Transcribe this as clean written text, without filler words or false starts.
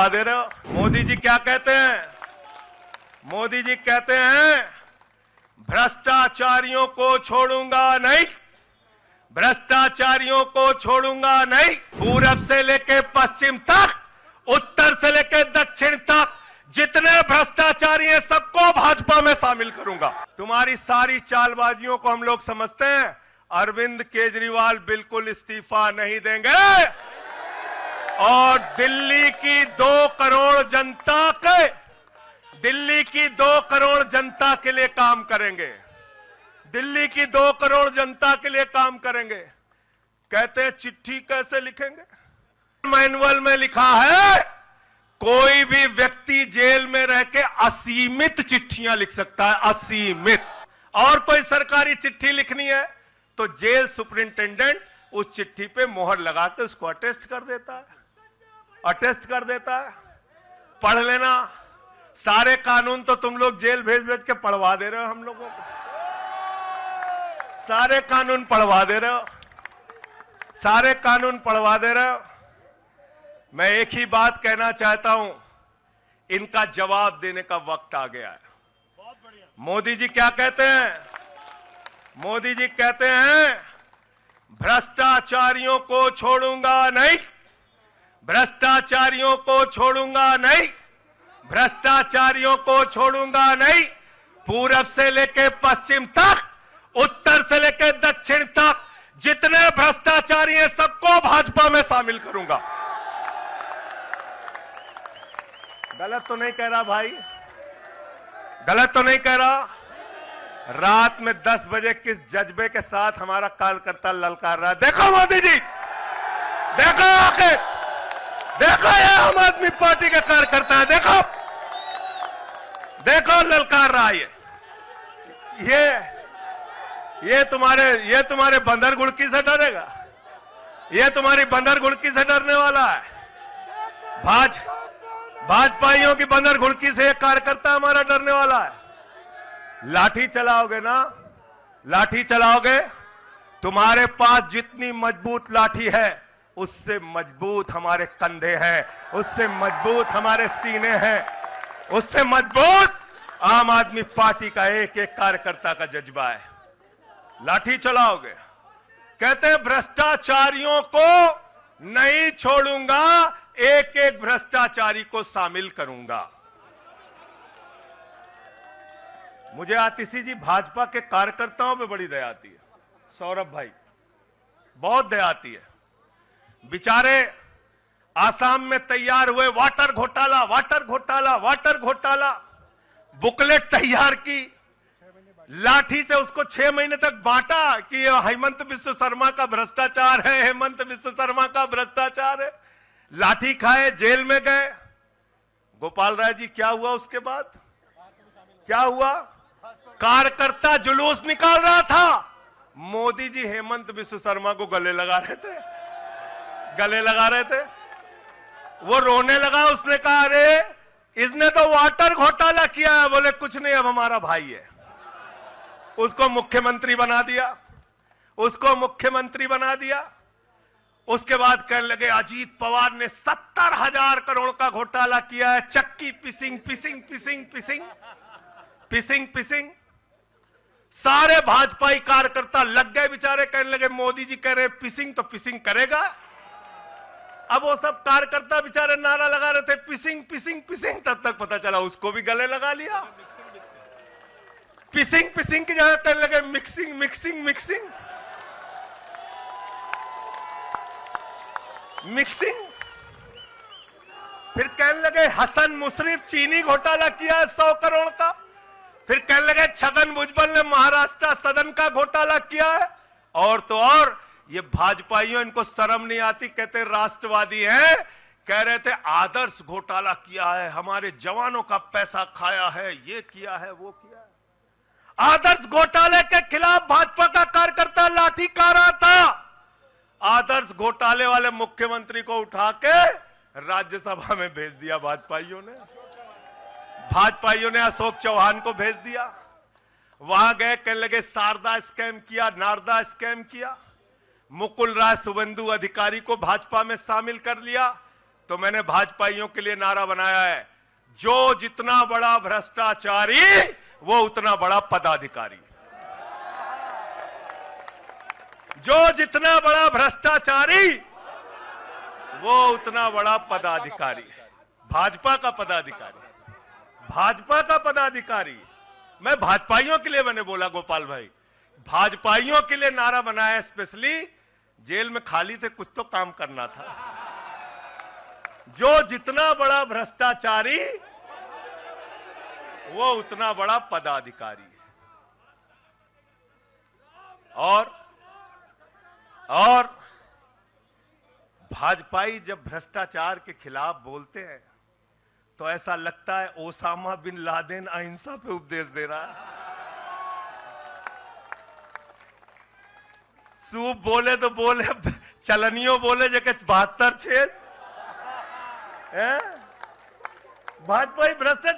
पढ़वा दे रहे हो। मोदी जी क्या कहते हैं? मोदी जी कहते हैं भ्रष्टाचारियों को छोड़ूंगा नहीं, भ्रष्टाचारियों को छोड़ूंगा नहीं। पूरब से लेके पश्चिम तक, उत्तर से लेके दक्षिण तक जितने भ्रष्टाचारी हैं सबको भाजपा में शामिल करूंगा। तुम्हारी सारी चालबाजियों को हम लोग समझते हैं। अरविंद केजरीवाल बिल्कुल इस्तीफा नहीं देंगे और दिल्ली की 2 करोड़ जनता के लिए काम करेंगे। दिल्ली की 2 करोड़ जनता के लिए काम करेंगे। कहते हैं चिट्ठी कैसे लिखेंगे? मैनुअल में लिखा है कोई भी व्यक्ति जेल में रह के असीमित चिट्ठियां लिख सकता है, असीमित। और कोई सरकारी चिट्ठी लिखनी है तो जेल सुपरिंटेंडेंट उस चिट्ठी पे मोहर लगा के उसको अटेस्ट कर देता है। पढ़ लेना। सारे कानून तो तुम लोग जेल भेज भेज के पढ़वा दे रहे हो हम लोगों को। सारे कानून पढ़वा दे रहे हो। मैं एक ही बात कहना चाहता हूं, इनका जवाब देने का वक्त आ गया है। मोदी जी क्या कहते हैं? मोदी जी कहते हैं भ्रष्टाचारियों को छोड़ूंगा नहीं, भ्रष्टाचारियों को छोड़ूंगा नहीं, भ्रष्टाचारियों को छोड़ूंगा नहीं। पूरब से लेके पश्चिम तक, उत्तर से लेके दक्षिण तक जितने भ्रष्टाचारी हैं सबको भाजपा में शामिल करूंगा। गलत तो नहीं कह रहा भाई? गलत तो नहीं कह रहा? रात में 10 बजे किस जज्बे के साथ हमारा कार्यकर्ता ललकार रहा है। देखो मोदी जी, देखो आके, देखो ये आम आदमी पार्टी के कार्यकर्ता है। देखो ललकार रहा है। ये तुम्हारे बंदर गुड़की से डरेगा? ये तुम्हारी बंदर गुड़की से डरने वाला है? भाजपाइयों की बंदर घुड़की से एक कार्यकर्ता हमारा डरने वाला है? लाठी चलाओगे ना, लाठी चलाओगे। तुम्हारे पास जितनी मजबूत लाठी है उससे मजबूत हमारे कंधे हैं, उससे मजबूत हमारे सीने हैं, उससे मजबूत आम आदमी पार्टी का एक एक कार्यकर्ता का जज्बा है। लाठी चलाओगे। कहते हैं भ्रष्टाचारियों को नहीं छोड़ूंगा, एक एक भ्रष्टाचारी को शामिल करूंगा। मुझे आतिशी जी भाजपा के कार्यकर्ताओं पे बड़ी दया आती है। सौरभ भाई, बहुत दया आती है। बेचारे आसाम में तैयार हुए वाटर घोटाला, बुकलेट तैयार की, लाठी से उसको 6 महीने तक बांटा कि ये हेमंत बिस्व शर्मा का भ्रष्टाचार है, हेमंत बिस्व शर्मा का भ्रष्टाचार है। लाठी खाए, जेल में गए। गोपाल राय जी क्या हुआ? उसके बाद क्या हुआ? कार्यकर्ता जुलूस निकाल रहा था, मोदी जी हेमंत बिस्व शर्मा को गले लगा रहे थे। वो रोने लगा। उसने कहा अरे इसने तो वाटर घोटाला किया है। बोले कुछ नहीं, अब हमारा भाई है। उसको मुख्यमंत्री बना दिया। उसके बाद कहने लगे अजीत पवार ने 70,000 करोड़ का घोटाला किया है। चक्की पिसिंग। सारे भाजपाई कार्यकर्ता लग गए बेचारे। कहने लगे मोदी जी कह रहे पिसिंग तो पिसिंग करेगा। अब वो सब कार्यकर्ता बेचारे नारा लगा रहे थे पिसिंग। तब तक पता चला उसको भी गले लगा लिया। पिसिंग की जगह कहने लगे मिक्सिंग। फिर कहने लगे हसन मुशर्रफ चीनी घोटाला किया है 100 करोड़ का। फिर कहने लगे छगन भुजबल ने महाराष्ट्र सदन का घोटाला किया है। और तो और ये भाजपाइयों, इनको शर्म नहीं आती, कहते राष्ट्रवादी हैं। कह रहे थे आदर्श घोटाला किया है, हमारे जवानों का पैसा खाया है, ये किया है, वो किया है। आदर्श घोटाले के खिलाफ भाजपा का कार्यकर्ता लाठी खा रहा था। आदर्श घोटाले वाले मुख्यमंत्री को उठा के राज्यसभा में भेज दिया भाजपाइयों ने अशोक चौहान को भेज दिया। वहां गए, कहने लगे शारदा स्कैम किया, नारदा स्कैम किया। मुकुल राय शुभेंदु अधिकारी को भाजपा में शामिल कर लिया। तो मैंने भाजपाइयों के लिए नारा बनाया है, जो जितना बड़ा भ्रष्टाचारी वो उतना बड़ा पदाधिकारी। जो जितना बड़ा भ्रष्टाचारी वो उतना बड़ा पदाधिकारी। भाजपा का पदाधिकारी, भाजपा का पदाधिकारी। मैं भाजपाइयों के लिए मैंने बोला गोपाल भाई, भाजपाइयों के लिए नारा बनाया स्पेशली। जेल में खाली थे, कुछ तो काम करना था। जो जितना बड़ा भ्रष्टाचारी वो उतना बड़ा पदाधिकारी। और भाजपाई जब भ्रष्टाचार के खिलाफ बोलते हैं तो ऐसा लगता है ओसामा बिन लादेन अहिंसा पे उपदेश दे रहा है। सूप बोले तो बोले, चलनियों बोले जगह 72 छेद। भाजपाई भ्रष्टाचार